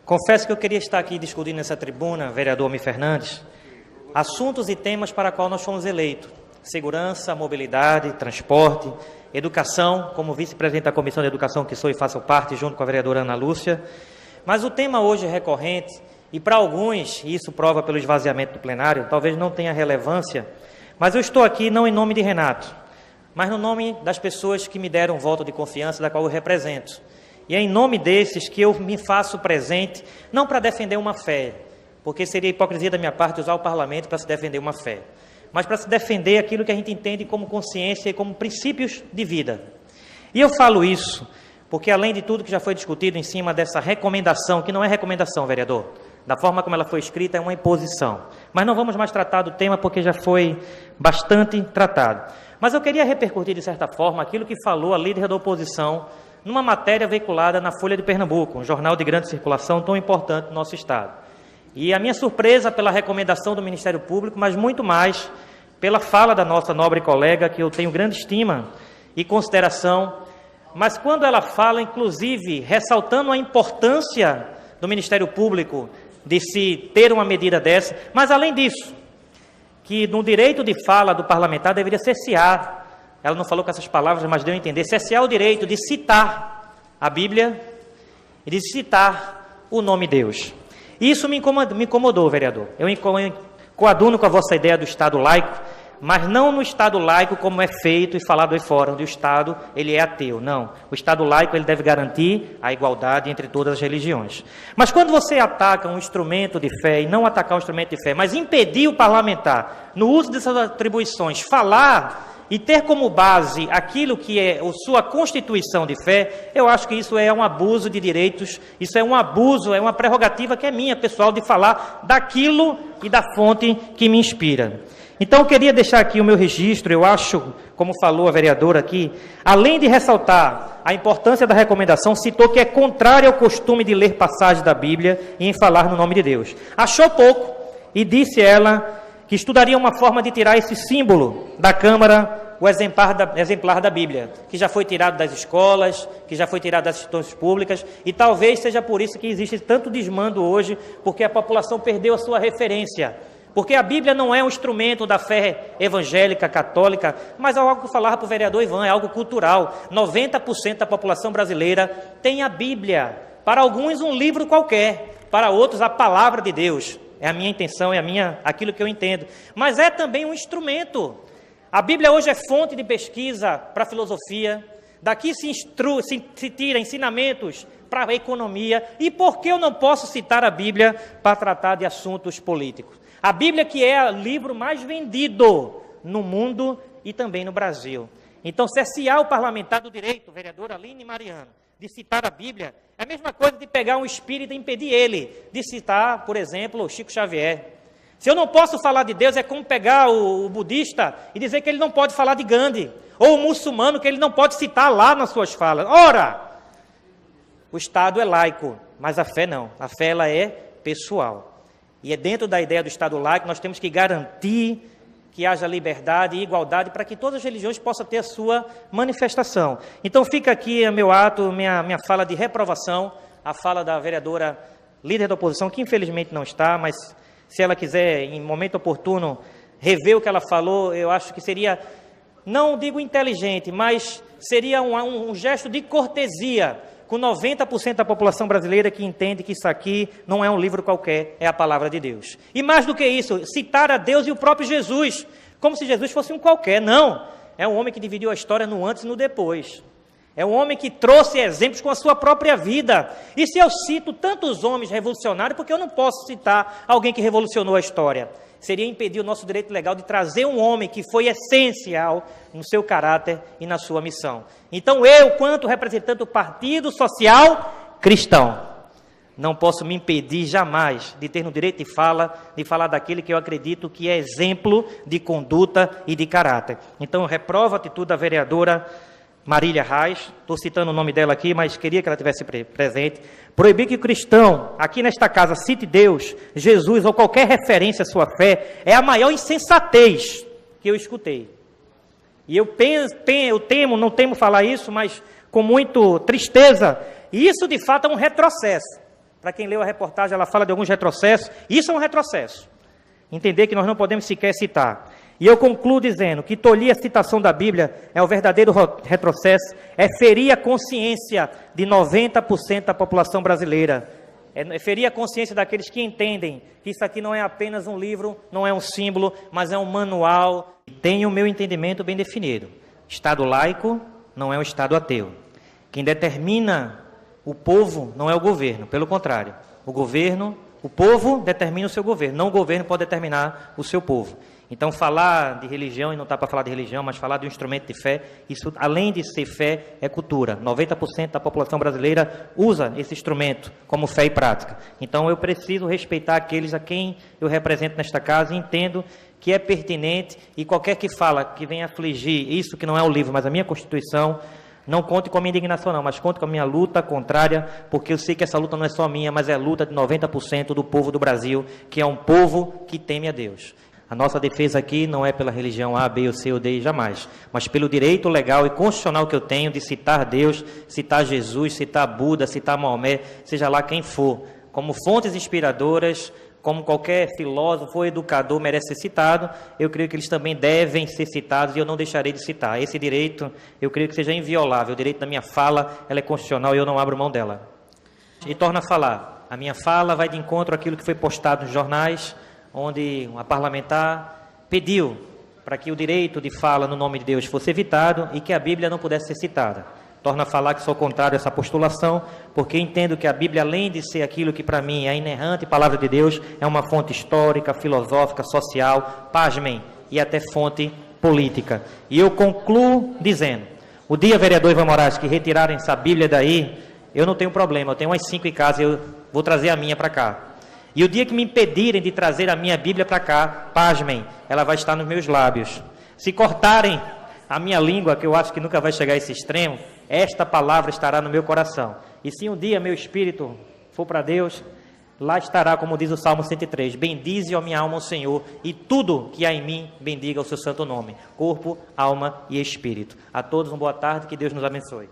Confesso que eu queria estar aqui discutindo nessa tribuna, vereador Almir Fernandes, assuntos e temas para qual nós fomos eleitos. Segurança, mobilidade, transporte, educação, como vice-presidente da Comissão de Educação que sou e faço parte, junto com a vereadora Ana Lúcia. Mas o tema hoje é recorrente, e para alguns, e isso prova pelo esvaziamento do plenário, talvez não tenha relevância, mas eu estou aqui não em nome de Renato, mas no nome das pessoas que me deram um voto de confiança, da qual eu represento. E é em nome desses que eu me faço presente, não para defender uma fé, porque seria hipocrisia da minha parte usar o parlamento para se defender uma fé, mas para se defender aquilo que a gente entende como consciência e como princípios de vida. E eu falo isso porque, além de tudo que já foi discutido em cima dessa recomendação, que não é recomendação, vereador, da forma como ela foi escrita, é uma imposição. Mas não vamos mais tratar do tema porque já foi bastante tratado. Mas eu queria repercutir, de certa forma, aquilo que falou a líder da oposição numa matéria veiculada na Folha de Pernambuco, um jornal de grande circulação tão importante no nosso estado. E a minha surpresa pela recomendação do Ministério Público, mas muito mais pela fala da nossa nobre colega, que eu tenho grande estima e consideração, mas quando ela fala, inclusive, ressaltando a importância do Ministério Público de se ter uma medida dessa, mas além disso, que no direito de fala do parlamentar deveria cessear, ela não falou com essas palavras, mas deu a entender, cessear o direito de citar a Bíblia e de citar o nome de Deus. Isso me incomodou, vereador. Eu coaduno com a vossa ideia do Estado laico, mas não no Estado laico como é feito e falado aí fora, onde o Estado ele é ateu. Não, o Estado laico ele deve garantir a igualdade entre todas as religiões. Mas quando você ataca um instrumento de fé, e não atacar um instrumento de fé, mas impedir o parlamentar, no uso dessas atribuições, falar e ter como base aquilo que é a sua constituição de fé, eu acho que isso é um abuso de direitos, isso é um abuso, é uma prerrogativa que é minha, pessoal, de falar daquilo e da fonte que me inspira. Então, eu queria deixar aqui o meu registro, eu acho, como falou a vereadora aqui, além de ressaltar a importância da recomendação, citou que é contrário ao costume de ler passagens da Bíblia e em falar no nome de Deus. Achou pouco e disse ela que estudaria uma forma de tirar esse símbolo da Câmara, o exemplar da Bíblia, que já foi tirado das escolas, que já foi tirado das instituições públicas, e talvez seja por isso que existe tanto desmando hoje, porque a população perdeu a sua referência. Porque a Bíblia não é um instrumento da fé evangélica, católica, mas é algo que eu falava para o vereador Ivan, é algo cultural. 90% da população brasileira tem a Bíblia. Para alguns, um livro qualquer, para outros, a palavra de Deus. É a minha intenção, aquilo que eu entendo. Mas é também um instrumento. A Bíblia hoje é fonte de pesquisa para a filosofia. Daqui se tira ensinamentos para a economia. E por que eu não posso citar a Bíblia para tratar de assuntos políticos? A Bíblia que é o livro mais vendido no mundo e também no Brasil. Então, cercear o parlamentar do direito, vereador Aline Mariano, de citar a Bíblia, é a mesma coisa de pegar um espírita e impedir ele de citar, por exemplo, Chico Xavier. Se eu não posso falar de Deus, é como pegar o budista e dizer que ele não pode falar de Gandhi, ou o muçulmano que ele não pode citar lá nas suas falas. Ora, o Estado é laico, mas a fé não. A fé ela é pessoal. E é dentro da ideia do Estado laico nós temos que garantir que haja liberdade e igualdade para que todas as religiões possam ter a sua manifestação. Então fica aqui meu ato, minha fala de reprovação, a fala da vereadora líder da oposição, que infelizmente não está, mas se ela quiser, em momento oportuno, rever o que ela falou, eu acho que seria, não digo inteligente, mas seria um gesto de cortesia com 90% da população brasileira que entende que isso aqui não é um livro qualquer, é a palavra de Deus. E mais do que isso, citar a Deus e o próprio Jesus, como se Jesus fosse um qualquer. Não, é um homem que dividiu a história no antes e no depois. É um homem que trouxe exemplos com a sua própria vida. E se eu cito tantos homens revolucionários, porque eu não posso citar alguém que revolucionou a história? Seria impedir o nosso direito legal de trazer um homem que foi essencial no seu caráter e na sua missão. Então eu, quanto representante do Partido Social Cristão, não posso me impedir jamais de ter no direito de falar daquele que eu acredito que é exemplo de conduta e de caráter. Então eu reprovo a atitude da vereadora Marília Reis, estou citando o nome dela aqui, mas queria que ela estivesse presente. Proibir que o cristão, aqui nesta casa, cite Deus, Jesus ou qualquer referência à sua fé, é a maior insensatez que eu escutei. E eu não temo falar isso, mas com muita tristeza, isso de fato é um retrocesso. Para quem leu a reportagem, ela fala de alguns retrocessos. Isso é um retrocesso. Entender que nós não podemos sequer citar. E eu concluo dizendo que tolir a citação da Bíblia é o verdadeiro retrocesso, é ferir a consciência de 90% da população brasileira. É ferir a consciência daqueles que entendem que isso aqui não é apenas um livro, não é um símbolo, mas é um manual. Tem o meu entendimento bem definido. Estado laico não é um Estado ateu. Quem determina o povo não é o governo, pelo contrário. O povo determina o seu governo, não o governo pode determinar o seu povo. Então, falar de religião, e não está para falar de religião, mas falar de um instrumento de fé, isso, além de ser fé, é cultura. 90% da população brasileira usa esse instrumento como fé e prática. Então, eu preciso respeitar aqueles a quem eu represento nesta casa e entendo que é pertinente, e qualquer que fala que venha afligir isso que não é o livro, mas a minha Constituição, não conte com a minha indignação não, mas conte com a minha luta contrária, porque eu sei que essa luta não é só minha, mas é a luta de 90% do povo do Brasil, que é um povo que teme a Deus. A nossa defesa aqui não é pela religião A, B, ou C, ou D, jamais, mas pelo direito legal e constitucional que eu tenho de citar Deus, citar Jesus, citar Buda, citar Maomé, seja lá quem for, como fontes inspiradoras, como qualquer filósofo ou educador merece ser citado, eu creio que eles também devem ser citados e eu não deixarei de citar. Esse direito, eu creio que seja inviolável, o direito da minha fala, ela é constitucional e eu não abro mão dela. E torno a falar, a minha fala vai de encontro àquilo que foi postado nos jornais, onde uma parlamentar pediu para que o direito de fala no nome de Deus fosse evitado e que a Bíblia não pudesse ser citada. Torno a falar que sou contrário a essa postulação, porque entendo que a Bíblia, além de ser aquilo que para mim é a inerrante palavra de Deus, é uma fonte histórica, filosófica, social, pasmem, e até fonte política. E eu concluo dizendo, o dia, vereador Ivan Moraes, que retirarem essa Bíblia daí, eu não tenho problema, eu tenho umas 5 em casa, eu vou trazer a minha para cá. E o dia que me impedirem de trazer a minha Bíblia para cá, pasmem, ela vai estar nos meus lábios. Se cortarem a minha língua, que eu acho que nunca vai chegar a esse extremo, esta palavra estará no meu coração. E se um dia meu espírito for para Deus, lá estará, como diz o Salmo 103, bendize, ó minha alma, o Senhor, e tudo que há em mim, bendiga o seu santo nome, corpo, alma e espírito. A todos uma boa tarde, que Deus nos abençoe.